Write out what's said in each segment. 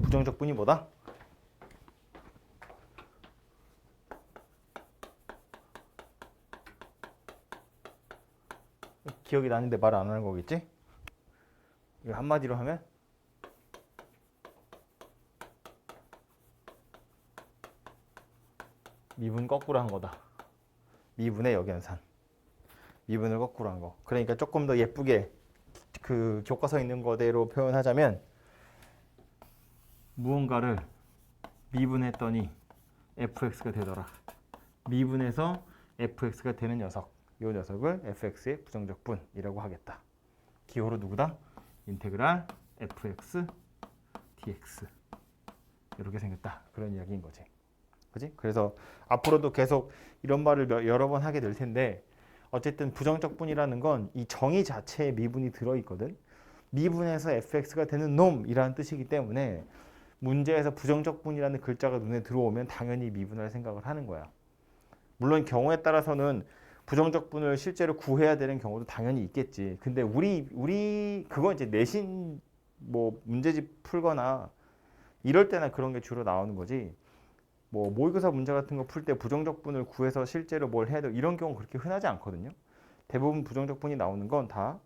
부정적분이 뭐다? 기억이 나는데 말 안 하는 거겠지? 이거 한마디로 하면 미분 거꾸로 한 거다. 미분의 역연산. 미분을 거꾸로 한 거. 그러니까 조금 더 예쁘게 그 교과서에 있는 거대로 표현하자면 무언가를 미분했더니 fx가 되더라. 미분해서 fx가 되는 녀석. 이 녀석을 fx의 부정적분이라고 하겠다. 기호로 누구다? 인테그랄 fx dx. 이렇게 생겼다. 그런 이야기인 거지. 그지? 그래서 앞으로도 계속 이런 말을 여러 번 하게 될 텐데 어쨌든 부정적분이라는 건 이 정의 자체에 미분이 들어있거든. 미분해서 fx가 되는 놈이라는 뜻이기 때문에 문제에서 부정적분이라는 글자가 눈에 들어오면 당연히 미분할 생각을 하는 거야. 물론 경우에 따라서는 부정적분을 실제로 구해야 되는 경우도 당연히 있겠지. 근데 우리 그건 이제 내신 뭐 문제집 풀거나 이럴 때나 그런 게 주로 나오는 거지. 뭐 모의고사 문제 같은 거 풀 때 부정적분을 구해서 실제로 뭘 해야 되고 이런 경우 그렇게 흔하지 않거든요. 대부분 부정적분이 나오는 건 다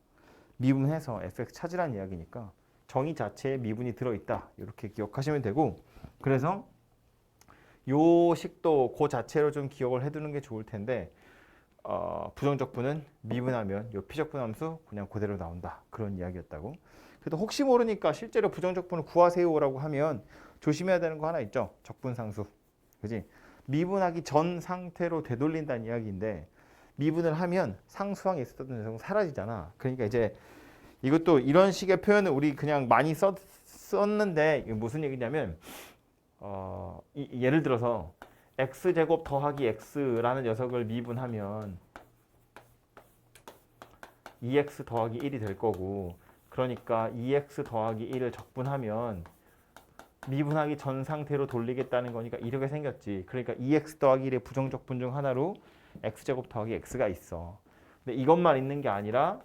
미분해서 fx 찾으라는 이야기니까 정의 자체에 미분이 들어있다. 이렇게 기억하시면 되고 그래서 요 식도 그 자체로 좀 기억을 해두는 게 좋을 텐데 부정적분은 미분하면 요 피적분 함수 그냥 그대로 나온다. 그런 이야기였다고. 그래도 혹시 모르니까 실제로 부정적분을 구하세요라고 하면 조심해야 되는 거 하나 있죠. 적분상수. 그지? 미분하기 전 상태로 되돌린다는 이야기인데 미분을 하면 상수항에 있었던 녀석은 사라지잖아. 그러니까 이제 이것도 이런 식의 표현을 우리 그냥 많이 썼는데 이게 무슨 얘기냐면 예를 들어서 x제곱 더하기 x라는 녀석을 미분하면 2x 더하기 1이 될 거고 그러니까 2x 더하기 1을 적분하면 미분하기 전 상태로 돌리겠다는 거니까 이렇게 생겼지. 그러니까 2x 더하기 1의 부정적분 중 하나로 x제곱 더하기 x가 있어. 근데 이것만 있는 게 아니라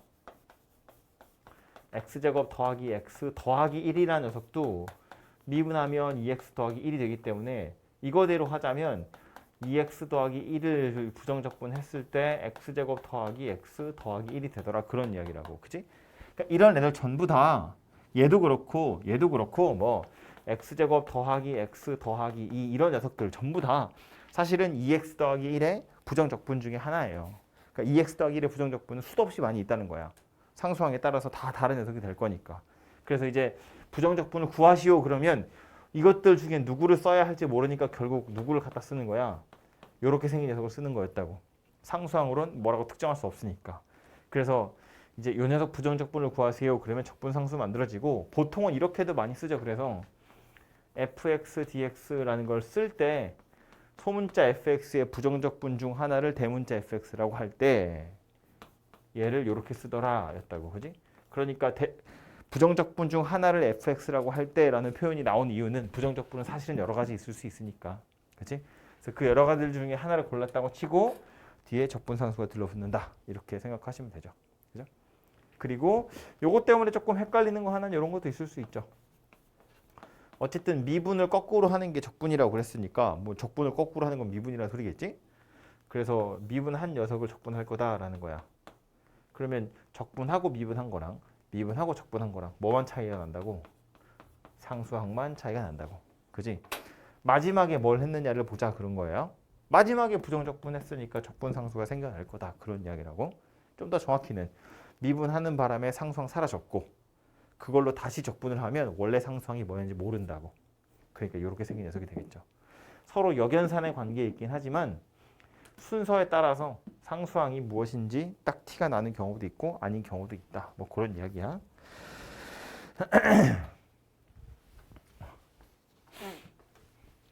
x제곱 더하기 x 더하기 1이라는 녀석도 미분하면 2x 더하기 1이 되기 때문에 이거대로 하자면 2x 더하기 1을 부정적분 했을 때 x제곱 더하기 x 더하기 1이 되더라. 그런 이야기라고. 그치? 그러니까 이런 애들 전부 다 얘도 그렇고 뭐 x제곱 더하기 x 더하기 2 이런 녀석들 전부 다 사실은 2x 더하기 1의 부정적분 중에 하나예요. 그러니까 2x 더하기 1의 부정적분은 수도 없이 많이 있다는 거야. 상수항에 따라서 다 다른 녀석이 될 거니까. 그래서 이제 부정적분을 구하시오 그러면 이것들 중에 누구를 써야 할지 모르니까 결국 누구를 갖다 쓰는 거야. 이렇게 생긴 녀석을 쓰는 거였다고. 상수항으로는 뭐라고 특정할 수 없으니까. 그래서 이제 이 녀석 부정적분을 구하세요 그러면 적분상수 만들어지고 보통은 이렇게도 많이 쓰죠. 그래서 fx dx라는 걸 쓸 때 소문자 fx의 부정적분 중 하나를 대문자 fx라고 할 때 얘를 이렇게 쓰더라 였다고. 그지? 그러니까 부정적분 중 하나를 fx라고 할 때라는 표현이 나온 이유는 부정적분은 사실은 여러 가지 있을 수 있으니까. 그치? 그래서 그 여러 가지들 중에 하나를 골랐다고 치고 뒤에 적분상수가 들러붙는다. 이렇게 생각하시면 되죠. 그죠? 그리고 요것 때문에 조금 헷갈리는 거 하나는 이런 것도 있을 수 있죠. 어쨌든 미분을 거꾸로 하는 게 적분이라고 그랬으니까 뭐 적분을 거꾸로 하는 건 미분이라는 소리겠지? 그래서 미분한 녀석을 적분할 거다라는 거야. 그러면 적분하고 미분한 거랑 미분하고 적분한 거랑 뭐만 차이가 난다고? 상수항만 차이가 난다고. 그지? 마지막에 뭘 했느냐를 보자 그런 거예요. 마지막에 부정적분 했으니까 적분상수가 생겨날 거다. 그런 이야기라고. 좀 더 정확히는 미분하는 바람에 상수항 사라졌고 그걸로 다시 적분을 하면 원래 상수항이 뭐였는지 모른다고. 그러니까 이렇게 생긴 녀석이 되겠죠. 서로 역연산의 관계에 있긴 하지만 순서에 따라서 상수항이 무엇인지 딱 티가 나는 경우도 있고 아닌 경우도 있다. 뭐 그런 이야기야.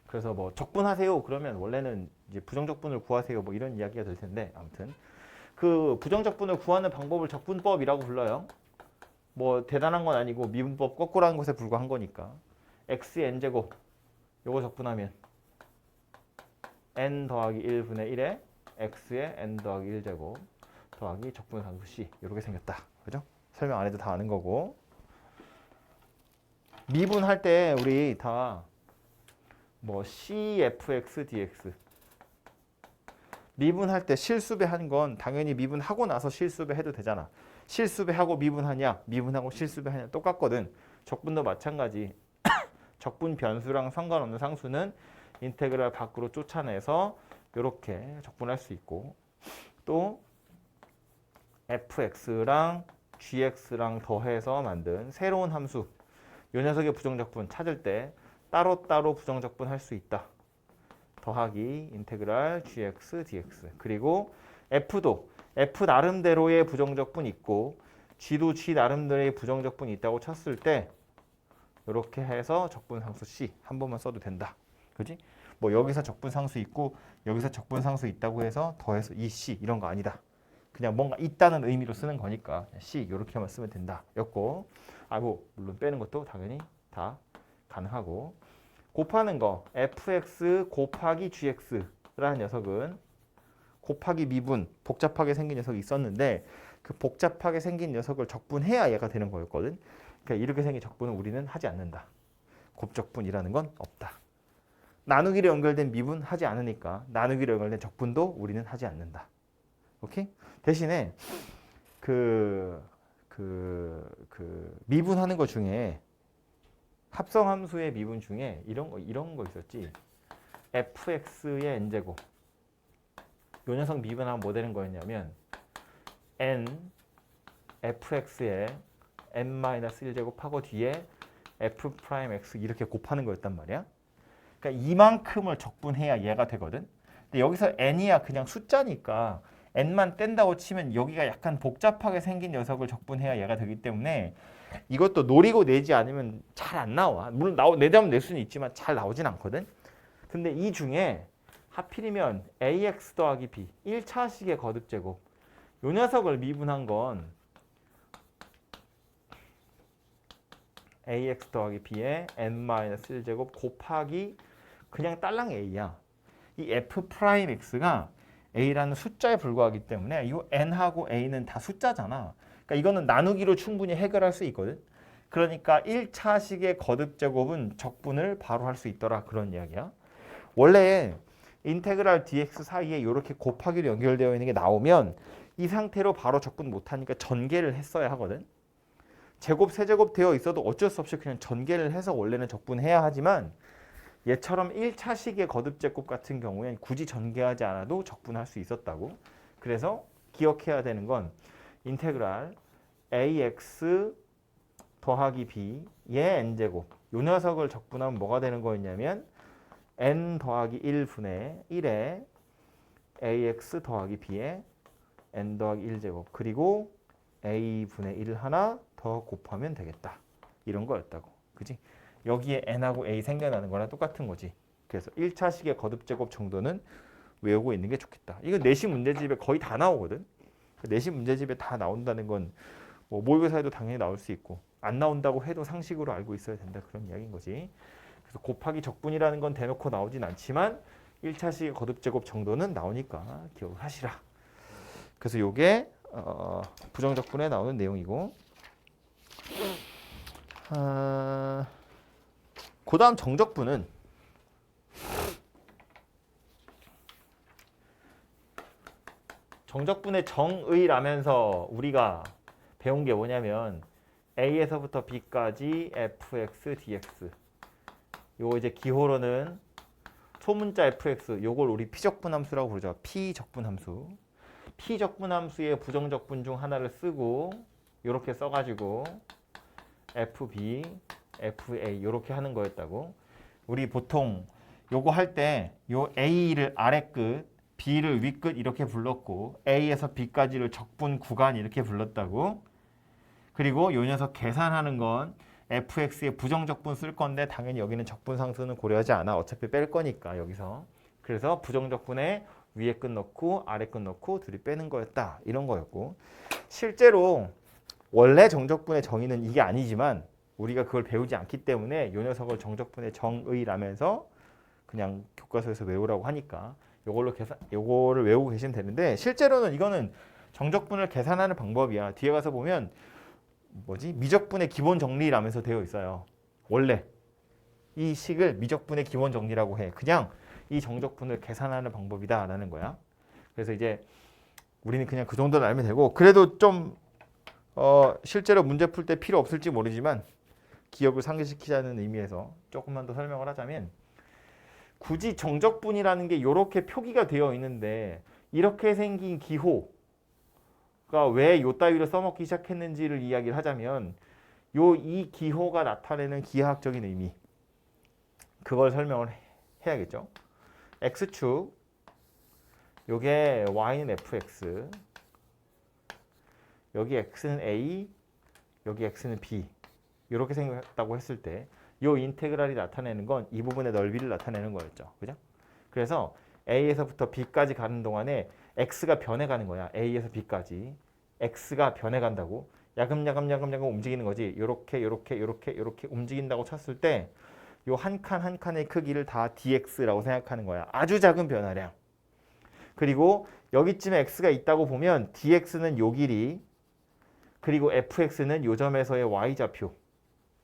그래서 뭐 적분하세요 그러면 원래는 이제 부정적분을 구하세요 뭐 이런 이야기가 될 텐데 아무튼 그 부정적분을 구하는 방법을 적분법이라고 불러요. 뭐 대단한 건 아니고 미분법 거꾸로 하는 것에 불과한 거니까 x의 n제곱 요거 적분하면 n 더하기 1분의 1에 x의 n 더하기 1제곱 더하기 적분상수 c 이렇게 생겼다. 그죠? 설명 안 해도 다 아는 거고 미분할 때 우리 다 뭐 CFX, DX 미분할 때 실수배 하는 건 당연히 미분하고 나서 실수배 해도 되잖아. 실수배하고 미분하냐, 미분하고 실수배하냐 똑같거든. 적분도 마찬가지. 적분 변수랑 상관없는 상수는 인테그랄 밖으로 쫓아내서 이렇게 적분할 수 있고 또 fx랑 gx랑 더해서 만든 새로운 함수 이 녀석의 부정적분 찾을 때 따로따로 부정적분 할 수 있다. 더하기 인테그랄 gx dx 그리고 f도 f 나름대로의 부정적분 있고 g도 g 나름대로의 부정적분이 있다고 쳤을 때 이렇게 해서 적분상수 c 한 번만 써도 된다. 그지? 뭐 여기서 적분상수 있고 여기서 적분상수 있다고 해서 더해서 이 c 이런 거 아니다. 그냥 뭔가 있다는 의미로 쓰는 거니까 c 이렇게만 쓰면 된다. 였고 뭐 물론 빼는 것도 당연히 다 가능하고 곱하는 거 fx 곱하기 gx라는 녀석은 곱하기 미분 복잡하게 생긴 녀석이 있었는데 그 복잡하게 생긴 녀석을 적분해야 얘가 되는 거였거든. 그러니까 이렇게 생긴 적분은 우리는 하지 않는다. 곱적분이라는 건 없다. 나누기로 연결된 미분 하지 않으니까 나누기로 연결된 적분도 우리는 하지 않는다. 오케이? 대신에 미분하는 것 중에 합성함수의 미분 중에 이런 거 있었지. fx의 n제곱. 요 녀석 미분하면 뭐 되는 거였냐면 n fx의 n-1제곱 하고 뒤에 f'x 이렇게 곱하는 거였단 말이야. 그러니까 이만큼을 적분해야 얘가 되거든. 근데 여기서 n이야 그냥 숫자니까 n만 뗀다고 치면 여기가 약간 복잡하게 생긴 녀석을 적분해야 얘가 되기 때문에 이것도 노리고 내지 않으면 잘 안 나와. 물론 내자면 낼 수는 있지만 잘 나오진 않거든. 근데 이 중에 하필이면 ax 더하기 b 1차식의 거듭제곱 요 녀석을 미분한 건 ax 더하기 b의 n-1제곱 곱하기 그냥 딸랑 a야. 이 f'x가 a라는 숫자에 불과하기 때문에 이 n하고 a는 다 숫자잖아. 그러니까 이거는 나누기로 충분히 해결할 수 있거든. 그러니까 1차식의 거듭제곱은 적분을 바로 할 수 있더라. 그런 이야기야. 원래 인테그랄 dx 사이에 이렇게 곱하기로 연결되어 있는 게 나오면 이 상태로 바로 적분 못하니까 전개를 했어야 하거든. 제곱, 세제곱 되어 있어도 어쩔 수 없이 그냥 전개를 해서 원래는 적분해야 하지만 얘처럼 1차식의 거듭제곱 같은 경우엔 굳이 전개하지 않아도 적분할 수 있었다고. 그래서 기억해야 되는 건 인테그랄 ax 더하기 b의 n제곱 요 녀석을 적분하면 뭐가 되는 거였냐면 n 더하기 1분의 1에 ax 더하기 b의 n 더하기 1제곱 그리고 a분의 1을 하나 더 곱하면 되겠다. 이런 거였다고. 그지? 여기에 n하고 a 생겨나는 거랑 똑같은 거지. 그래서 1차식의 거듭제곱 정도는 외우고 있는 게 좋겠다. 이거 내신 문제집에 거의 다 나오거든. 내신 문제집에 다 나온다는 건 뭐 모의고사에도 당연히 나올 수 있고 안 나온다고 해도 상식으로 알고 있어야 된다. 그런 이야기인 거지. 그래서 곱하기 적분이라는 건 대놓고 나오진 않지만 1차식의 거듭제곱 정도는 나오니까 기억을 하시라. 그래서 요게 부정적분에 나오는 내용이고 그 다음 정적분은 정적분의 정의라면서 우리가 배운 게 뭐냐면 a에서부터 b까지 fx dx 요거 이제 기호로는 소문자 fx 요걸 우리 피적분함수라고 부르죠. 피적분함수. 피적분함수의 부정적분 중 하나를 쓰고 요렇게 써가지고 fb, fa 요렇게 하는 거였다고. 우리 보통 요거 할 때 요 a를 아래 끝, b를 위 끝 이렇게 불렀고 a에서 b까지를 적분 구간 이렇게 불렀다고. 그리고 요 녀석 계산하는 건 fx의 부정적분 쓸 건데 당연히 여기는 적분상수는 고려하지 않아. 어차피 뺄 거니까 여기서. 그래서 부정적분에 위에 끝 넣고 아래 끝 넣고 둘이 빼는 거였다. 이런 거였고 실제로 원래 정적분의 정의는 이게 아니지만 우리가 그걸 배우지 않기 때문에 요 녀석을 정적분의 정의라면서 그냥 교과서에서 외우라고 하니까 요거를 외우고 계시면 되는데 실제로는 이거는 정적분을 계산하는 방법이야. 뒤에 가서 보면 미적분의 기본 정리라면서 되어 있어요. 원래 이 식을 미적분의 기본 정리라고 해. 그냥 이 정적분을 계산하는 방법이다라는 거야. 그래서 이제 우리는 그냥 그 정도는 알면 되고, 그래도 좀 실제로 문제 풀 때 필요 없을지 모르지만 기억을 상기시키자는 의미에서 조금만 더 설명을 하자면, 굳이 정적분이라는 게 이렇게 표기가 되어 있는데 이렇게 생긴 기호가 왜 요 따위로 써먹기 시작했는지를 이야기를 하자면, 이 기호가 나타내는 기하학적인 의미, 그걸 설명을 해야겠죠. x축, 요게 y는 fx, 여기 x는 a, 여기 x는 b, 이렇게 생겼다고 했을 때 이 인테그랄이 나타내는 건 이 부분의 넓이를 나타내는 거였죠. 그죠? 그래서 a에서부터 b까지 가는 동안에 x가 변해가는 거야. a에서 b까지 x가 변해간다고 야금야금 움직이는 거지. 요렇게 움직인다고 쳤을 때 요 한 칸 한 칸의 크기를 다 dx라고 생각하는 거야. 아주 작은 변화량. 그리고 여기쯤에 x가 있다고 보면 dx는 요 길이, 그리고 fx는 요 점에서의 y좌표,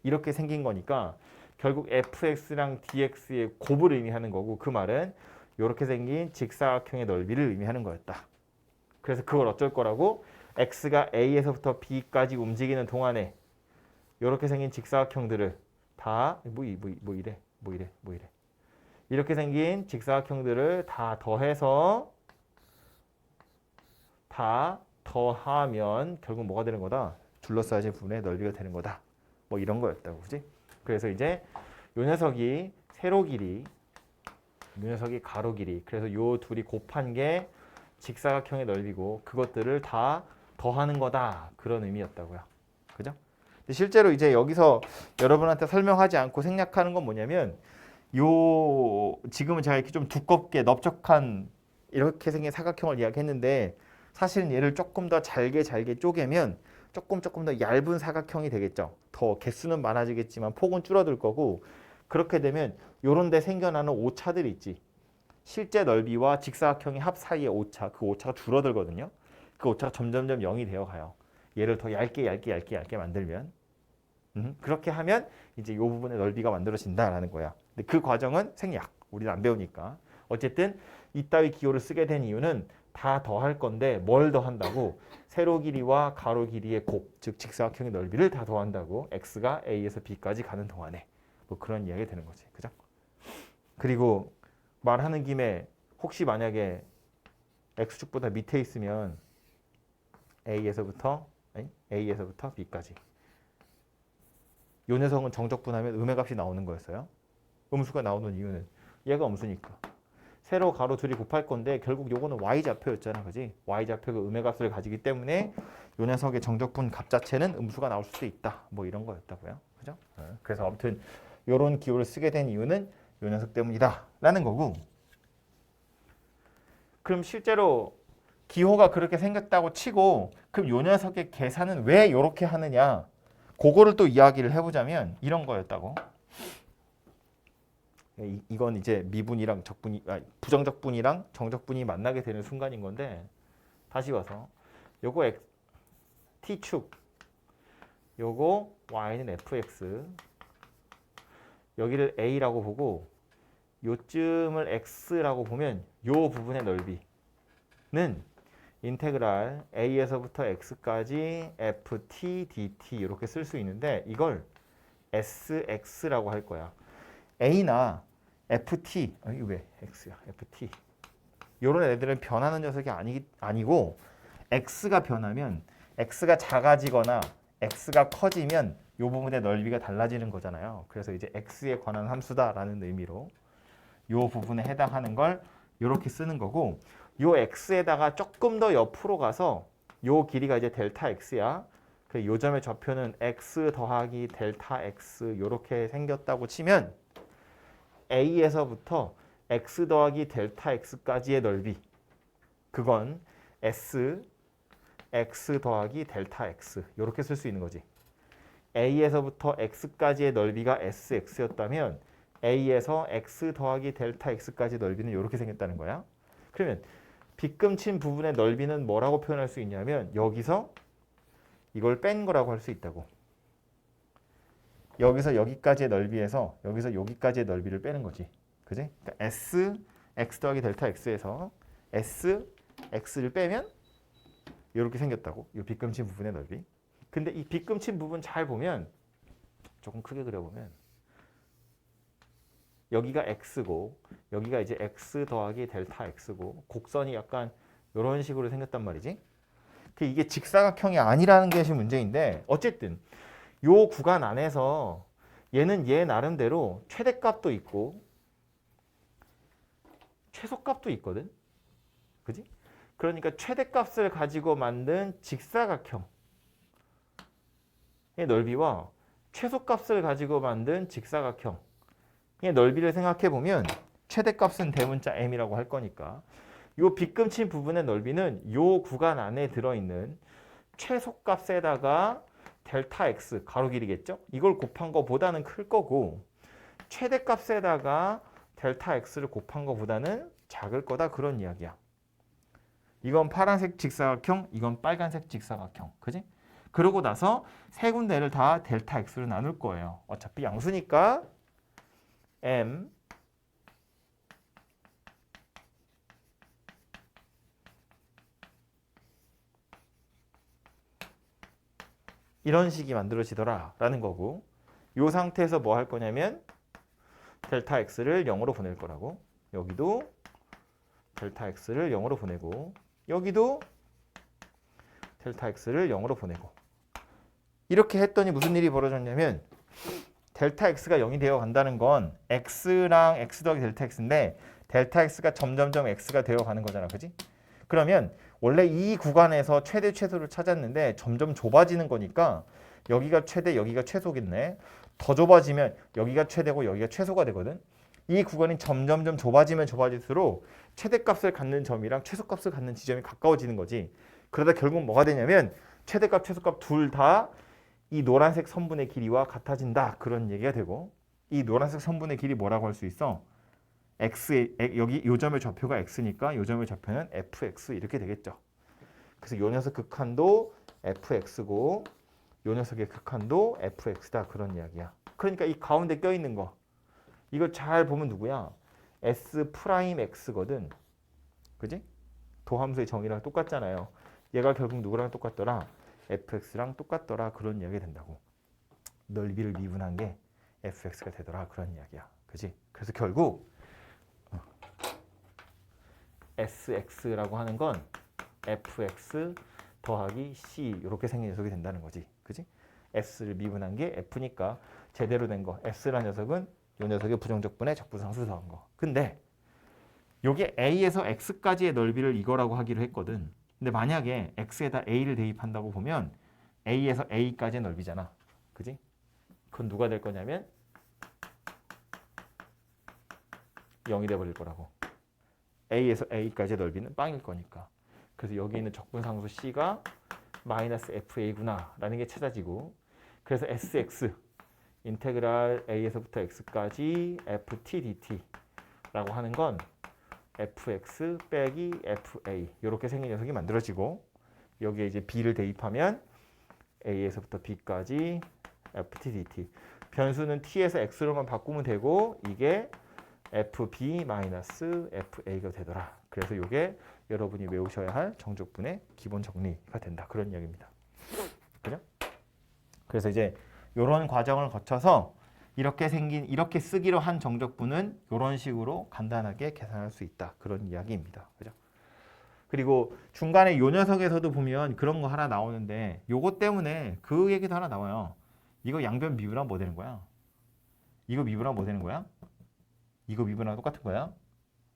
이렇게 생긴 거니까 결국 fx랑 dx의 곱을 의미하는 거고, 그 말은 이렇게 생긴 직사각형의 넓이를 의미하는 거였다. 그래서 그걸 어쩔 거라고, x가 a에서부터 b까지 움직이는 동안에 이렇게 생긴 직사각형들을 다 이렇게 생긴 직사각형들을 다 더해서 다 더하면 결국 뭐가 되는 거다? 둘러싸여진 부분의 넓이가 되는 거다. 뭐 이런 거였다고, 그지? 그래서 이제 요 녀석이 세로 길이, 요 녀석이 가로 길이, 그래서 요 둘이 곱한 게 직사각형의 넓이고 그것들을 다 더하는 거다, 그런 의미였다고요. 그죠? 근데 실제로 이제 여기서 여러분한테 설명하지 않고 생략하는 건 뭐냐면, 요 지금은 제가 이렇게 좀 두껍게 넓적한 이렇게 생긴 사각형을 이야기했는데, 사실은 얘를 조금 더 잘게 쪼개면 조금 더 얇은 사각형이 되겠죠. 더 개수는 많아지겠지만 폭은 줄어들 거고, 그렇게 되면 요런 데 생겨나는 오차들이 있지. 실제 넓이와 직사각형의 합 사이의 오차, 그 오차가 줄어들거든요. 그 오차가 점점점 0이 되어 가요. 얘를 더 얇게 만들면, 그렇게 하면 이제 요 부분의 넓이가 만들어진다라는 거야. 근데 그 과정은 생략, 우리는 안 배우니까. 어쨌든 이따위 기호를 쓰게 된 이유는 다 더할 건데 뭘 더한다고? 세로 길이와 가로 길이의 곱, 즉 직사각형의 넓이를 다 더한다고. x가 a에서 b까지 가는 동안에 뭐 그런 이야기가 되는 거지. 그죠? 그리고 말하는 김에 혹시 만약에 x축보다 밑에 있으면 a에서부터 b까지, 요 녀석은 정적분하면 음의 값이 나오는 거였어요. 음수가 나오는 이유는 얘가 음수니까. 세로 가로 둘이 곱할 건데 결국 요거는 y좌표였잖아, 그지? y좌표가 음의 값을 가지기 때문에 요 녀석의 정적분 값 자체는 음수가 나올 수도 있다. 뭐 이런 거였다고요. 그죠? 그래서 아무튼 요런 기호를 쓰게 된 이유는 요 녀석 때문이다 라는 거고, 그럼 실제로 기호가 그렇게 생겼다고 치고, 그럼 요 녀석의 계산은 왜 요렇게 하느냐, 그거를 또 이야기를 해보자면 이런 거였다고. 이건 이제 미분이랑 부정적분이랑 정적분이 만나게 되는 순간인 건데, 다시 와서 요거 t축, 요거 y는 fx, 여기를 a라고 보고 요쯤을 x라고 보면 요 부분의 넓이는 인테그랄 a에서부터 x까지 ft dt 이렇게 쓸 수 있는데, 이걸 sx라고 할 거야. a나 ft, 이거 왜 x야? ft. 이런 애들은 변하는 녀석이 아니고, x가 변하면, x가 작아지거나 x가 커지면 이 부분의 넓이가 달라지는 거잖아요. 그래서 이제 x에 관한 함수다라는 의미로 이 부분에 해당하는 걸 이렇게 쓰는 거고, 이 x에다가 조금 더 옆으로 가서 이 길이가 이제 델타 x야. 그 요점의 좌표는 x 더하기 델타 x 이렇게 생겼다고 치면, a에서부터 x 더하기 델타 x까지의 넓이, 그건 s x 더하기 델타 x 이렇게 쓸 수 있는 거지. a에서부터 x까지의 넓이가 sx였다면 a에서 x 더하기 델타 x까지 넓이는 이렇게 생겼다는 거야. 그러면 빗금친 부분의 넓이는 뭐라고 표현할 수 있냐면, 여기서 이걸 뺀 거라고 할 수 있다고. 여기서 여기까지의 넓이에서 여기서 여기까지의 넓이를 빼는 거지. 그지? 그러니까 S, x 더하기 델타 x에서 S, x를 빼면 이렇게 생겼다고. 이 빗금친 부분의 넓이. 근데 이 빗금친 부분 잘 보면 조금 크게 그려보면 여기가 x고 여기가 이제 x 더하기 델타 x고 곡선이 약간 이런 식으로 생겼단 말이지. 이게 직사각형이 아니라는 것이 문제인데 어쨌든 요 구간 안에서 얘는 얘 나름대로 최대값도 있고 최소값도 있거든. 그지? 그러니까 최대값을 가지고 만든 직사각형의 넓이와 최소값을 가지고 만든 직사각형의 넓이를 생각해 보면 최대값은 대문자 m이라고 할 거니까 요 빗금친 부분의 넓이는 요 구간 안에 들어있는 최소값에다가 델타 x 가로 길이겠죠? 이걸 곱한 거보다는 클 거고 최대값에다가 델타 x를 곱한 거보다는 작을 거다 그런 이야기야. 이건 파란색 직사각형, 이건 빨간색 직사각형. 그지? 그러고 나서 세 군데를 다 델타 x로 나눌 거예요. 어차피 양수니까 m 이런 식이 만들어지더라 라는 거고 이 상태에서 뭐 할 거냐면 델타 x를 0으로 보낼 거라고. 여기도 델타 x를 0으로 보내고 여기도 델타 x를 0으로 보내고 이렇게 했더니 무슨 일이 벌어졌냐면 델타 x가 0이 되어 간다는 건 x랑 x 더하기 델타 x인데 델타 x가 점점점 x가 되어 가는 거잖아. 그지? 그러면 원래 이 구간에서 최대 최소를 찾았는데 점점 좁아지는 거니까 여기가 최대 여기가 최소겠네. 더 좁아지면 여기가 최대고 여기가 최소가 되거든. 이 구간이 점점점 좁아지면 좁아질수록 최대값을 갖는 점이랑 최소값을 갖는 지점이 가까워지는 거지. 그러다 결국 뭐가 되냐면 최대값 최소값 둘 다 이 노란색 선분의 길이와 같아진다 그런 얘기가 되고 이 노란색 선분의 길이 뭐라고 할 수 있어? x 여기 요 점의 좌표가 x니까 요 점의 좌표는 fx 이렇게 되겠죠. 그래서 요 녀석 극한도 fx고 요 녀석의 극한도 fx다 그런 이야기야. 그러니까 이 가운데 껴있는 거 이거 잘 보면 누구야? s 프라임 x거든. 그지? 도함수의 정의랑 똑같잖아요. 얘가 결국 누구랑 똑같더라? fx랑 똑같더라 그런 이야기가 된다고. 넓이를 미분한 게 fx가 되더라 그런 이야기야. 그지? 그래서 결국 sx라고 하는 건 fx 더하기 c 이렇게 생긴 녀석이 된다는 거지. 그지? s를 미분한 게 f니까 제대로 된 거 s라는 녀석은 이 녀석의 부정적분의 적분상수 더한 거. 근데 요게 a에서 x까지의 넓이를 이거라고 하기로 했거든. 근데 만약에 x에다 a를 대입한다고 보면 a에서 a까지의 넓이잖아. 그지? 그건 누가 될 거냐면 0이 돼버릴 거라고. a에서 a까지의 넓이는 빵일 거니까. 그래서 여기 있는 적분상수 c가 마이너스 fa구나 라는 게 찾아지고 그래서 sx 인테그랄 a에서부터 x까지 ft dt 라고 하는 건 fx 빼기 fa 이렇게 생긴 녀석이 만들어지고 여기에 이제 b를 대입하면 a에서부터 b까지 ft dt 변수는 t에서 x로만 바꾸면 되고 이게 fb 마이너스 fa가 되더라. 그래서 이게 여러분이 외우셔야 할 정적분의 기본 정리가 된다. 그런 이야기입니다. 그죠? 그래서 이제 이런 과정을 거쳐서 이렇게 생긴 이렇게 쓰기로 한 정적분은 이런 식으로 간단하게 계산할 수 있다. 그런 이야기입니다. 그죠? 그리고 중간에 요 녀석에서도 보면 그런 거 하나 나오는데 요거 때문에 그 얘기도 하나 나와요. 이거 양변 미분하면 뭐 되는 거야? 이거 미분하면 뭐 되는 거야? 이거 미분하면 똑같은 거야.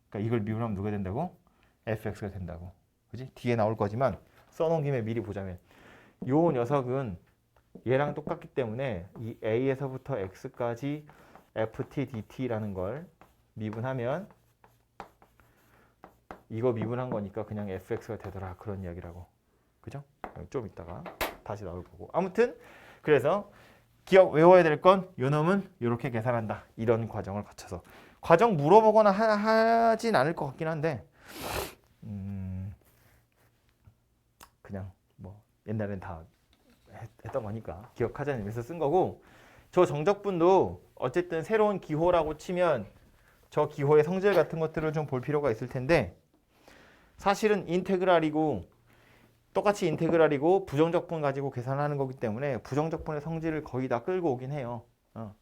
그러니까 이걸 미분하면 누가 된다고? fx가 된다고. 그지? 뒤에 나올 거지만 써놓은 김에 미리 보자면 요 녀석은 얘랑 똑같기 때문에 이 a에서부터 x까지 ft dt라는 걸 미분하면 이거 미분한 거니까 그냥 fx가 되더라 그런 이야기라고. 그죠? 좀 이따가 다시 나올 거고. 아무튼 그래서 기억 외워야 될 건 요놈은 이렇게 계산한다. 이런 과정을 거쳐서. 과정 물어보거나 하진 않을 것 같긴 한데 그냥 뭐 옛날엔 다 했던 거니까 기억하자는 의미에서 쓴 거고 저 정적분도 어쨌든 새로운 기호라고 치면 저 기호의 성질 같은 것들을 좀 볼 필요가 있을 텐데 사실은 인테그랄이고 똑같이 인테그랄이고 부정적분 가지고 계산하는 거기 때문에 부정적분의 성질을 거의 다 끌고 오긴 해요.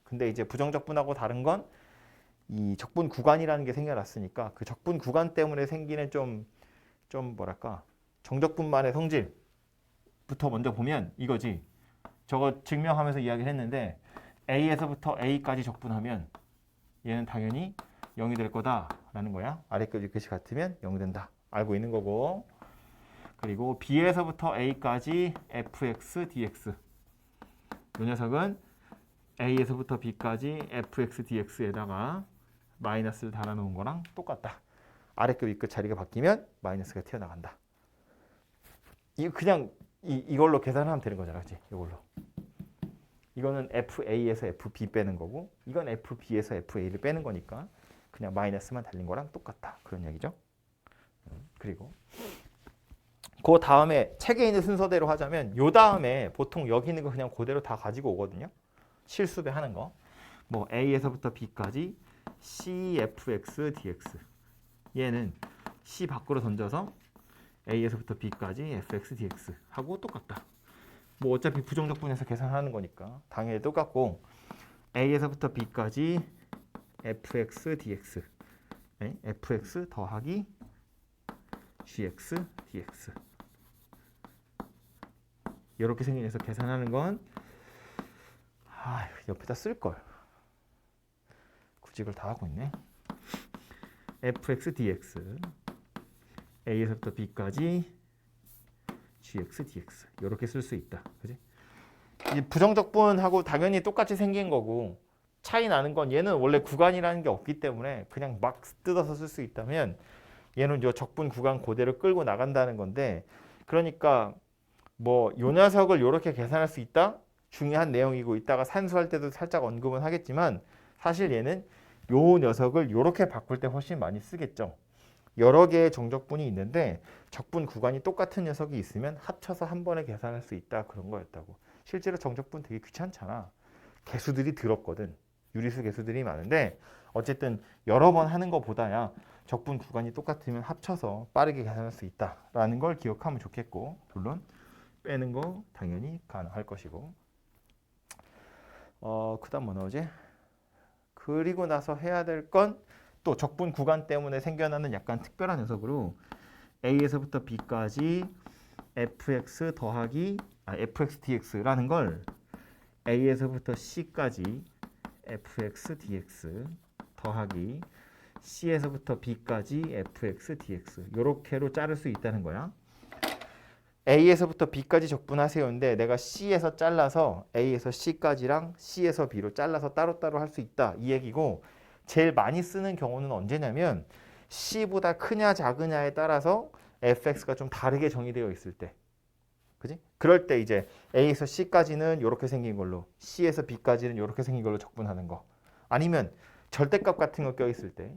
근데 이제 부정적분하고 다른 건 이 적분 구간이라는 게 생겨났으니까 그 적분 구간 때문에 생기는 좀 뭐랄까 정적분만의 성질부터 먼저 보면 이거지. 저거 증명하면서 이야기를 했는데 A에서부터 A까지 적분하면 얘는 당연히 0이 될 거다라는 거야. 아래끝 위끝이 같으면 0이 된다. 알고 있는 거고. 그리고 B에서부터 A까지 fx dx. 이 녀석은 A에서부터 B까지 fx dx에다가 마이너스를 달아놓은 거랑 똑같다. 아래끝 위끝 자리가 바뀌면 마이너스가 튀어나간다. 이거 그냥 이걸로 계산하면 되는 거잖아. 그치? 이걸로. 이거는 FA에서 FB 빼는 거고 이건 FB에서 FA를 빼는 거니까 그냥 마이너스만 달린 거랑 똑같다. 그런 얘기죠. 그리고 그 다음에 책에 있는 순서대로 하자면 요 다음에 보통 여기 있는 거 그냥 그대로 다 가지고 오거든요. 실수배 하는 거. 뭐 A에서부터 B까지 CFX DX. 얘는 C 밖으로 던져서 A에서부터 B까지 FX DX 하고 똑같다. 뭐 어차피 부정적분에서 계산하는 거니까 당연히 똑같고 A에서부터 B까지 fx dx fx 더하기 gx dx 이렇게 생긴 녀석 계산하는 건 옆에다 쓸걸. 굳이 이걸 다 하고 있네. fx dx A에서부터 B까지 gx dx 이렇게 쓸 수 있다. 그지? 이 부정적분하고 당연히 똑같이 생긴 거고 차이 나는 건 얘는 원래 구간이라는 게 없기 때문에 그냥 막 뜯어서 쓸 수 있다면 얘는 요 적분 구간 그대로 끌고 나간다는 건데 그러니까 뭐 요 녀석을 이렇게 계산할 수 있다? 중요한 내용이고 이따가 산수할 때도 살짝 언급은 하겠지만 사실 얘는 요 녀석을 이렇게 바꿀 때 훨씬 많이 쓰겠죠. 여러 개의 정적분이 있는데 적분 구간이 똑같은 녀석이 있으면 합쳐서 한 번에 계산할 수 있다 그런 거였다고. 실제로 정적분 되게 귀찮잖아. 개수들이 더럽거든. 유리수 개수들이 많은데 어쨌든 여러 번 하는 것보다야 적분 구간이 똑같으면 합쳐서 빠르게 계산할 수 있다라는 걸 기억하면 좋겠고 물론 빼는 거 당연히 가능할 것이고 그 다음 뭐 나오지? 그리고 나서 해야 될 건 또 적분 구간 때문에 생겨나는 약간 특별한 녀석으로 A에서부터 B까지 fx 더하기 fx dx라는 걸 A에서부터 C까지 fx dx 더하기 C에서부터 B까지 fx dx 요렇게로 자를 수 있다는 거야. A에서부터 B까지 적분하세요인데 내가 C에서 잘라서 A에서 C까지랑 C에서 B로 잘라서 따로따로 할 수 있다 이 얘기고 제일 많이 쓰는 경우는 언제냐면 C보다 크냐 작으냐에 따라서 fx가 좀 다르게 정의되어 있을 때 그지? 그럴 때 이제 A에서 C까지는 이렇게 생긴 걸로 C에서 B까지는 이렇게 생긴 걸로 적분하는 거 아니면 절대값 같은 거 껴있을 때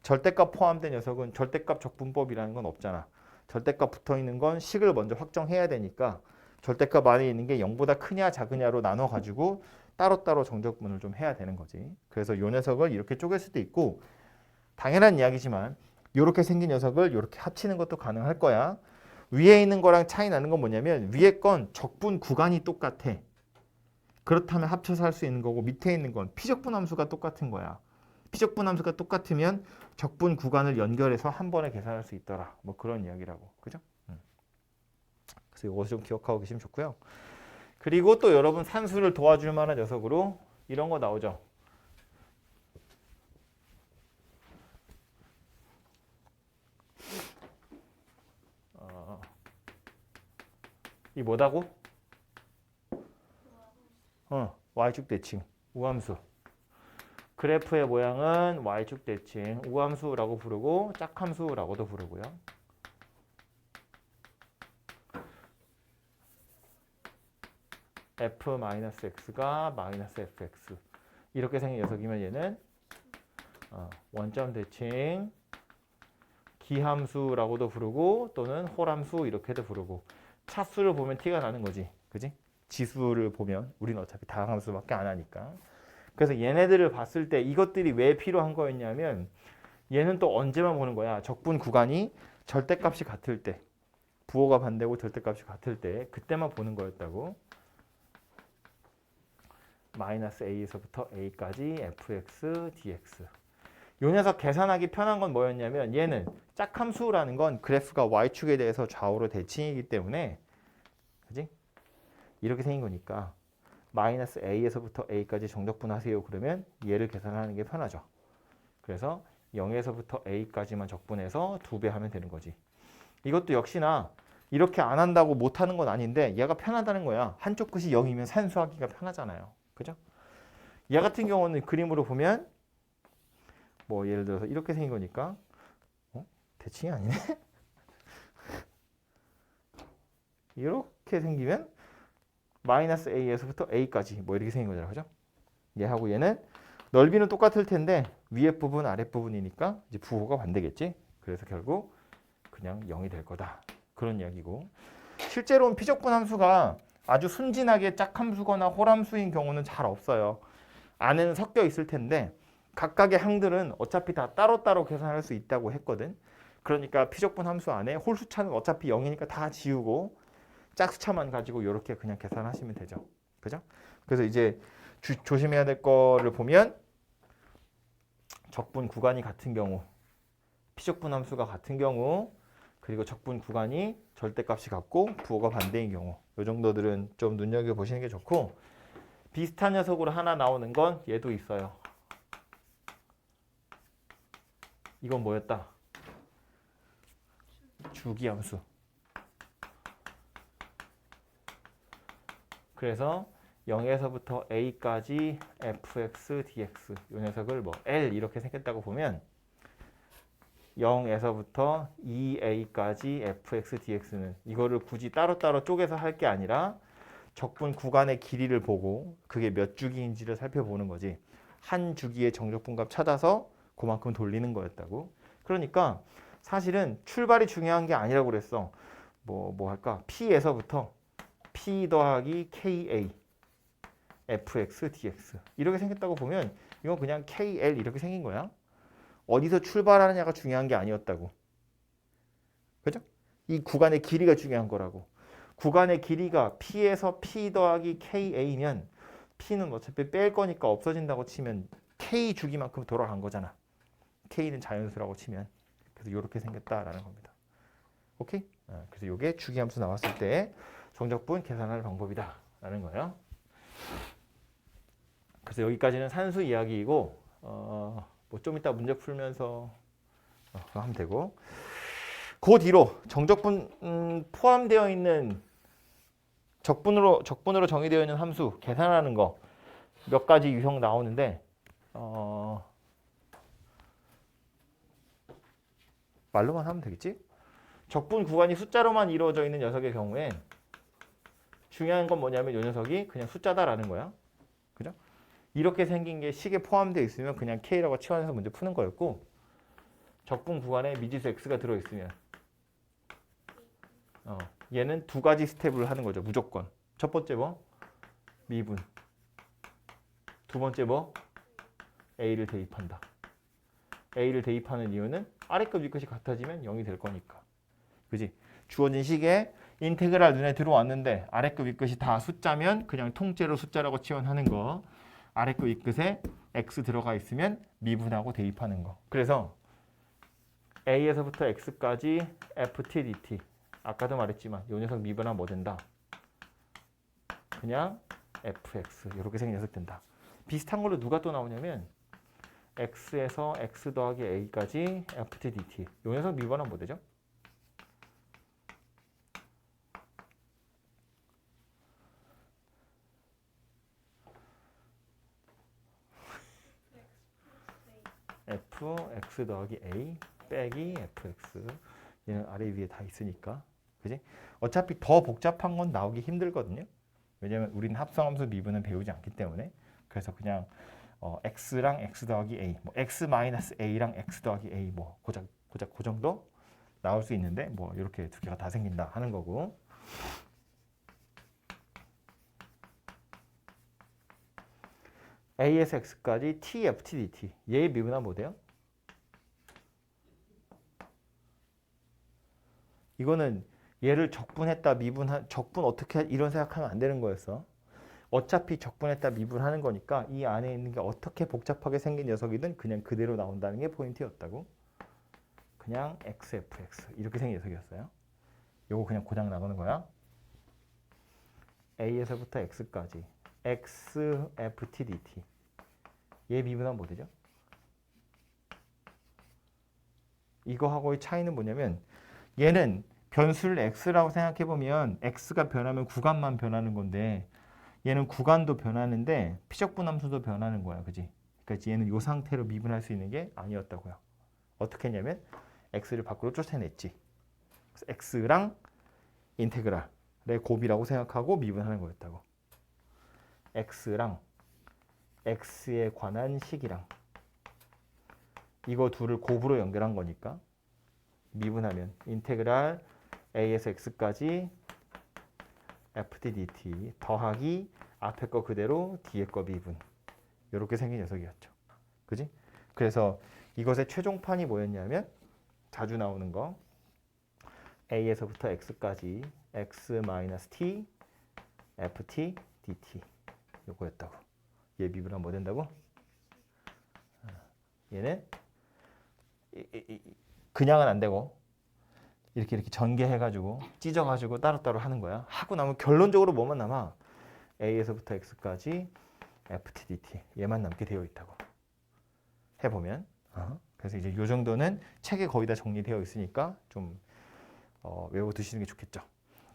절대값 포함된 녀석은 절대값 적분법이라는 건 없잖아. 절대값 붙어있는 건 식을 먼저 확정해야 되니까 절대값 안에 있는 게 0보다 크냐 작으냐로 나눠가지고 따로따로 정적분을 좀 해야 되는 거지. 그래서 이 녀석을 이렇게 쪼갤 수도 있고 당연한 이야기지만 이렇게 생긴 녀석을 이렇게 합치는 것도 가능할 거야. 위에 있는 거랑 차이 나는 건 뭐냐면 위에 건 적분 구간이 똑같아. 그렇다면 합쳐서 할 수 있는 거고 밑에 있는 건 피적분 함수가 똑같은 거야. 피적분 함수가 똑같으면 적분 구간을 연결해서 한 번에 계산할 수 있더라. 뭐 그런 이야기라고. 그죠? 그래서 이거 좀 기억하고 계시면 좋고요. 그리고 또 여러분 산수를 도와줄 만한 녀석으로 이런 거 나오죠. 이 뭐다고? y축 대칭, 우함수. 그래프의 모양은 y축 대칭, 우함수라고 부르고 짝함수라고도 부르고요. f-x가 -fx 이렇게 생긴 녀석이면 얘는 원점 대칭, 기함수라고도 부르고 또는 홀함수 이렇게도 부르고 차수를 보면 티가 나는 거지. 그지? 지수를 보면 우리는 어차피 다항함수밖에 안 하니까. 그래서 얘네들을 봤을 때 이것들이 왜 필요한 거였냐면 얘는 또 언제만 보는 거야. 적분 구간이 절대값이 같을 때, 부호가 반대고 절대값이 같을 때 그때만 보는 거였다고. 마이너스 a에서부터 a까지 fx dx. 요 녀석 계산하기 편한 건 뭐였냐면 얘는 짝함수라는 건 그래프가 y축에 대해서 좌우로 대칭이기 때문에 그지? 이렇게 생긴 거니까 마이너스 a에서부터 a까지 정적분하세요. 그러면 얘를 계산하는 게 편하죠. 그래서 0에서부터 a까지만 적분해서 2배 하면 되는 거지. 이것도 역시나 이렇게 안 한다고 못하는 건 아닌데 얘가 편하다는 거야. 한쪽 끝이 0이면 산수하기가 편하잖아요. 그죠? 얘 같은 경우는 그림으로 보면 뭐 예를 들어서 이렇게 생긴 거니까 대칭이 아니네? 이렇게 생기면 마이너스 a에서부터 a까지 뭐 이렇게 생긴 거잖아요. 그죠? 얘하고 얘는 넓이는 똑같을 텐데 위에 부분 아랫 부분이니까 이제 부호가 반대겠지. 그래서 결국 그냥 0이 될 거다. 그런 이야기고. 실제로는 피적분 함수가 아주 순진하게 짝함수거나 홀함수인 경우는 잘 없어요. 안에는 섞여 있을 텐데 각각의 항들은 어차피 다 따로따로 계산할 수 있다고 했거든. 그러니까 피적분 함수 안에 홀수차는 어차피 0이니까 다 지우고 짝수차만 가지고 이렇게 그냥 계산하시면 되죠. 그죠? 그래서 이제 조심해야 될 거를 보면 적분 구간이 같은 경우, 피적분 함수가 같은 경우, 그리고 적분 구간이 절대값이 같고 부호가 반대인 경우, 이 정도들은 좀 눈여겨보시는 게 좋고, 비슷한 녀석으로 하나 나오는 건 얘도 있어요. 이건 뭐였다? 주기함수. 그래서 0에서부터 a까지 fx dx 이 녀석을 뭐 L 이렇게 생겼다고 보면 0에서부터 2a까지 fx dx는 이거를 굳이 따로따로 쪼개서 할 게 아니라 적분 구간의 길이를 보고 그게 몇 주기인지를 살펴보는 거지. 한 주기의 정적분값 찾아서 그만큼 돌리는 거였다고. 그러니까 사실은 출발이 중요한 게 아니라고 그랬어. 뭐 할까? P에서부터 P 더하기 KA fx dx 이렇게 생겼다고 보면 이건 그냥 KL 이렇게 생긴 거야. 어디서 출발하느냐가 중요한 게 아니었다고. 그죠? 이 구간의 길이가 중요한 거라고. 구간의 길이가 P에서 P 더하기 KA면 P는 어차피 뺄 거니까 없어진다고 치면 K 주기만큼 돌아간 거잖아. K는 자연수라고 치면. 그래서 이렇게 생겼다라는 겁니다. 오케이? 그래서 이게 주기함수 나왔을 때 정적분 계산하는 방법이다라는 거예요. 그래서 여기까지는 산수 이야기이고 뭐 좀 이따 문제 풀면서 하면 되고, 그 뒤로 정적분 포함되어 있는 적분으로 정의되어 있는 함수 계산하는 거 몇 가지 유형 나오는데 말로만 하면 되겠지? 적분 구간이 숫자로만 이루어져 있는 녀석의 경우엔 중요한 건 뭐냐면 이 녀석이 그냥 숫자다라는 거야. 그죠? 이렇게 생긴 게 식에 포함되어 있으면 그냥 K라고 치환해서 문제 푸는 거였고, 적분 구간에 미지수 X가 들어있으면 얘는 두 가지 스텝을 하는 거죠. 무조건. 첫 번째 뭐? 미분. 두 번째 뭐? A를 대입한다. A를 대입하는 이유는 아래급 위끝이 같아지면 0이 될 거니까. 그지? 주어진 식에 인테그랄 눈에 들어왔는데 아래급 위끝이 다 숫자면 그냥 통째로 숫자라고 치환하는 거. 아래급 위끝에 x 들어가 있으면 미분하고 대입하는 거. 그래서 a에서부터 x까지 ft dt. 아까도 말했지만 이 녀석 미분하면 뭐 된다? 그냥 fx 이렇게 생긴 녀석 된다. 비슷한 걸로 누가 또 나오냐면 x에서 x 더하기 a까지 ft dt. 이 녀석 미분하면 뭐 되죠? fx 더하기 a 빼기 fx. 얘는 아래 위에 다 있으니까. 그지? 어차피 더 복잡한 건 나오기 힘들거든요. 왜냐면 우리는 합성함수 미분은 배우지 않기 때문에. 그래서 그냥 x랑 x 더하기 a, 뭐 x 마이너스 a랑 x 더하기 a 뭐 고작 그 정도 나올 수 있는데 뭐 이렇게 두 개가 다 생긴다 하는 거고. a에서 x까지 t, ft, dt. 얘의 미분하면 뭐 돼요? 이거는 얘를 적분했다 미분한 적분 어떻게 이런 생각하면 안 되는 거였어. 어차피 적분했다 미분하는 거니까 이 안에 있는 게 어떻게 복잡하게 생긴 녀석이든 그냥 그대로 나온다는 게 포인트였다고. 그냥 xfx 이렇게 생긴 녀석이었어요. 요거 그냥 고장 나가는 거야. a에서부터 x까지 x, ft, dt. 얘 미분하면 뭐 되죠? 이거하고의 차이는 뭐냐면 얘는 변수를 x라고 생각해 보면 x가 변하면 구간만 변하는 건데 얘는 구간도 변하는데 피적분함수도 변하는 거야. 그지? 그러니까 얘는 이 상태로 미분할 수 있는 게 아니었다고요. 어떻게 했냐면 x를 밖으로 쫓아냈지. 그래서 x랑 인테그랄의 곱이라고 생각하고 미분하는 거였다고. x랑 x에 관한 식이랑 이거 둘을 곱으로 연결한 거니까 미분하면 인테그랄 a에서 x까지 ft dt 더하기 앞에 거 그대로 뒤에 거 미분. 이렇게 생긴 녀석이었죠. 그지? 그래서 이것의 최종판이 뭐였냐면 자주 나오는 거 a에서부터 x까지 x-t ft dt 요거였다고. 얘 미분하면 뭐 된다고? 얘는 그냥은 안 되고 이렇게 전개해가지고 찢어가지고 따로따로 하는 거야. 하고 나면 결론적으로 뭐만 남아? a에서부터 x까지 ft dt 얘만 남게 되어 있다고. 해보면 그래서 이제 이 정도는 책에 거의 다 정리되어 있으니까 좀 외워 두시는 게 좋겠죠.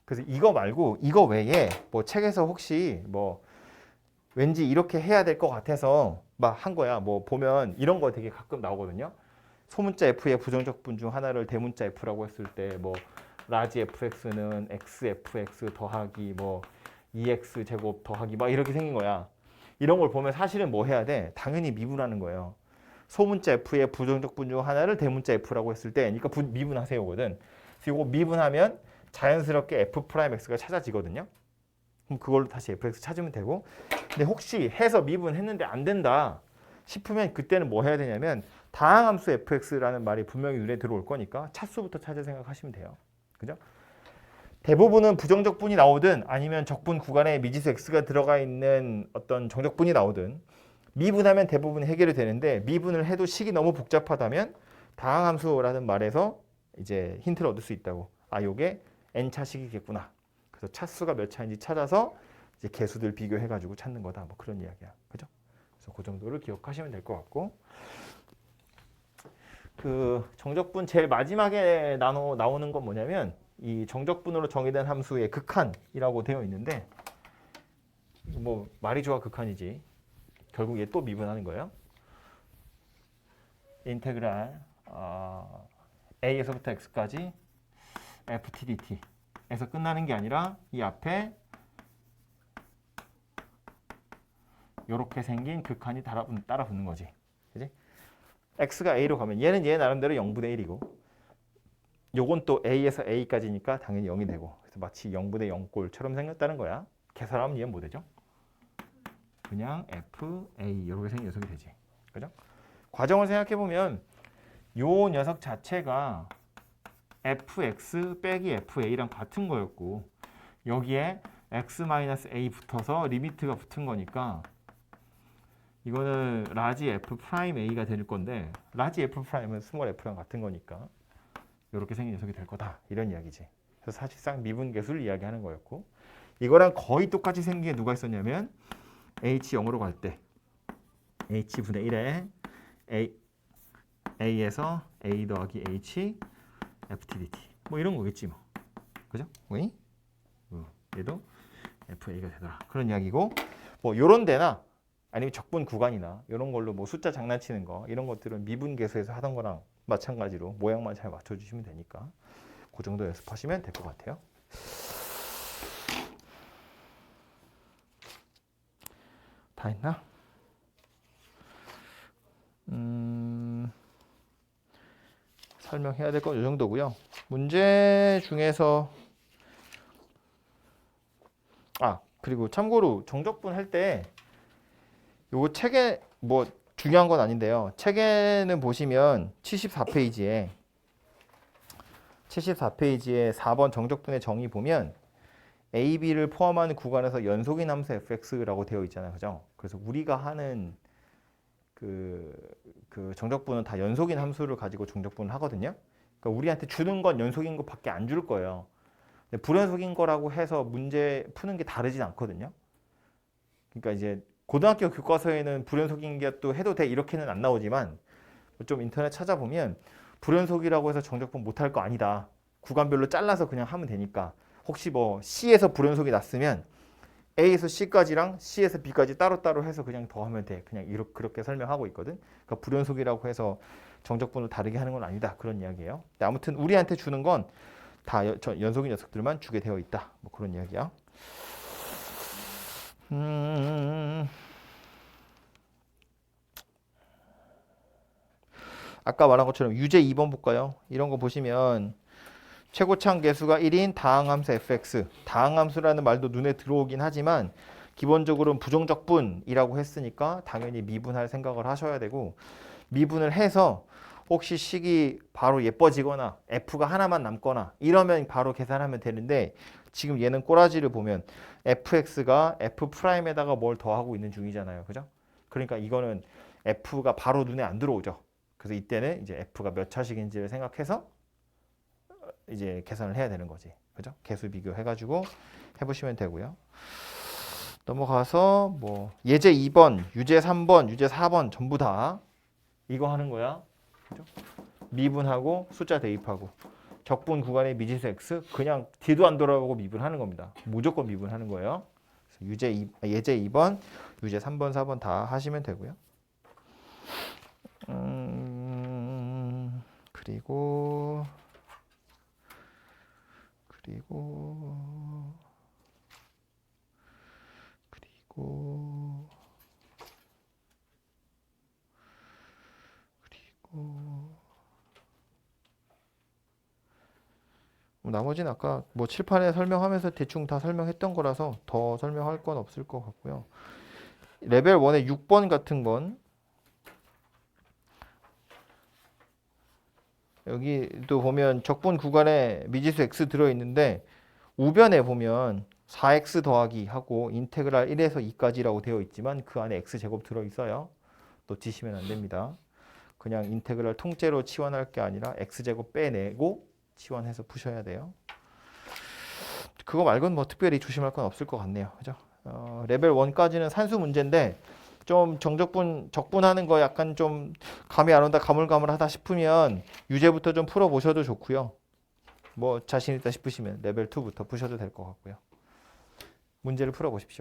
그래서 이거 말고 이거 외에 뭐 책에서 혹시 뭐 왠지 이렇게 해야 될 것 같아서 막 한 거야. 뭐 보면 이런 거 되게 가끔 나오거든요. 소문자 f의 부정적분 중 하나를 대문자 f라고 했을 때 뭐 라지 fx는 xfx 더하기 뭐 2x 제곱 더하기 막 이렇게 생긴 거야. 이런 걸 보면 사실은 뭐 해야 돼? 당연히 미분하는 거예요. 소문자 f의 부정적분 중 하나를 대문자 f라고 했을 때 그러니까 미분하세요거든. 그래서 이거 미분하면 자연스럽게 f'x가 찾아지거든요. 그럼 그걸로 다시 fx 찾으면 되고 근데 혹시 해서 미분했는데 안 된다 싶으면 그때는 뭐 해야 되냐면 다항함수 fx라는 말이 분명히 눈에 들어올 거니까 차수부터 찾아 생각하시면 돼요. 그죠? 대부분은 부정적분이 나오든 아니면 적분 구간에 미지수 x가 들어가 있는 어떤 정적분이 나오든 미분하면 대부분 해결이 되는데 미분을 해도 식이 너무 복잡하다면 다항함수라는 말에서 이제 힌트를 얻을 수 있다고. 아, 요게 n차 식이겠구나. 그래서 차수가 몇 차인지 찾아서 이제 개수들 비교해가지고 찾는 거다. 뭐 그런 이야기야. 그죠? 그래서 그 정도를 기억하시면 될 것 같고. 그 정적분 제일 마지막에 나오는 건 뭐냐면 이 정적분으로 정의된 함수의 극한이라고 되어 있는데 뭐 말이 좋아 극한이지. 결국 얘 또 미분하는 거예요. 인테그랄 a에서부터 x까지 ft dt에서 끝나는 게 아니라 이 앞에 이렇게 생긴 극한이 따라 붙는 거지. 그지? x가 a로 가면 얘는 얘 나름대로 0분의 1이고 요건 또 a에서 a까지니까 당연히 0이 되고 그래서 마치 0분의 0꼴처럼 생겼다는 거야. 계산하면 얘는 뭐 되죠? 그냥 fa 이렇게 생긴 녀석이 되지. 그죠? 과정을 생각해 보면 요 녀석 자체가 fx 빼기 fa랑 같은 거였고 여기에 x-a 붙어서 리미트가 붙은 거니까 이거는 라지 f''a가 될 건데 라지 f'은 스몰 f랑 같은 거니까 이렇게 생긴 녀석이 될 거다 이런 이야기지. 그래서 사실상 미분계수를 이야기하는 거였고 이거랑 거의 똑같이 생긴 게 누가 있었냐면 h 0으로 갈 때 h분의 1에 a에서 a 더하기 h ft dt 뭐 이런 거겠지 뭐. 그죠? 왜? 얘도 fa가 되더라. 그런 이야기고 뭐 요런 데나 아니면 적분 구간이나 이런 걸로 뭐 숫자 장난치는 거 이런 것들은 미분계수에서 하던 거랑 마찬가지로 모양만 잘 맞춰주시면 되니까 그 정도 연습하시면 될 것 같아요. 다 했나? 설명해야 될 건 이 정도고요. 문제 중에서 그리고 참고로 정적분 할 때 요거 책에 뭐 중요한 건 아닌데요. 책에는 보시면 74페이지에 4번 정적분의 정의 보면 A, B를 포함하는 구간에서 연속인 함수 fx라고 되어 있잖아요. 그죠? 그래서 우리가 하는 그 정적분은 다 연속인 함수를 가지고 정적분을 하거든요. 그러니까 우리한테 주는 건 연속인 것밖에 안 줄 거예요. 근데 불연속인 거라고 해서 문제 푸는 게 다르진 않거든요. 그러니까 이제 고등학교 교과서에는 불연속인 게 또 해도 돼 이렇게는 안 나오지만 좀 인터넷 찾아보면 불연속이라고 해서 정적분 못할 거 아니다. 구간별로 잘라서 그냥 하면 되니까 혹시 뭐 C에서 불연속이 났으면 A에서 C까지랑 C에서 B까지 따로따로 해서 그냥 더하면 돼. 그냥 이렇게 그렇게 설명하고 있거든. 그러니까 불연속이라고 해서 정적분을 다르게 하는 건 아니다. 그런 이야기예요. 근데 아무튼 우리한테 주는 건 다 연속인 녀석들만 주게 되어 있다. 뭐 그런 이야기야. 아까 말한 것처럼 유제 2번 볼까요? 이런 거 보시면 최고차항 계수가 1인 다항함수 fx. 다항함수라는 말도 눈에 들어오긴 하지만 기본적으로는 부정적분이라고 했으니까 당연히 미분할 생각을 하셔야 되고 미분을 해서 혹시 식이 바로 예뻐지거나 f가 하나만 남거나 이러면 바로 계산하면 되는데 지금 얘는 꼬라지를 보면 fx가 f'에다가 뭘 더하고 있는 중이잖아요. 그죠? 그러니까 이거는 f가 바로 눈에 안 들어오죠. 그래서 이때는 이제 f가 몇 차식인지를 생각해서 이제 계산을 해야 되는 거지. 그죠? 개수 비교해가지고 해보시면 되고요. 넘어가서 뭐 예제 2번, 유제 3번, 유제 4번 전부 다 이거 하는 거야. 그죠? 미분하고 숫자 대입하고 적분 구간의 미지수 x 그냥 뒤도 안 돌아보고 미분하는 겁니다. 무조건 미분하는 거예요. 예제 2번, 유제 3번, 4번 다 하시면 되고요. 그리고 나머지는 아까 뭐 칠판에 설명하면서 대충 다 설명했던 거라서 더 설명할 건 없을 것 같고요. 레벨 1의 6번 같은 건 여기도 보면 적분 구간에 미지수 x 들어있는데 우변에 보면 4x 더하기 하고 인테그랄 1에서 2까지라고 되어 있지만 그 안에 x제곱 들어있어요. 놓치시면 안 됩니다. 그냥 인테그랄 통째로 치환할 게 아니라 x제곱 빼내고 치환해서 푸셔야 돼요. 그거 말고는 뭐 특별히 조심할 건 없을 것 같네요. 그죠? 레벨 1까지는 산수 문제인데 좀 적분하는 거 약간 좀 감이 안 온다, 가물가물하다 싶으면 유제부터 좀 풀어보셔도 좋고요. 뭐 자신 있다 싶으시면 레벨 2부터 푸셔도 될 것 같고요. 문제를 풀어보십시오.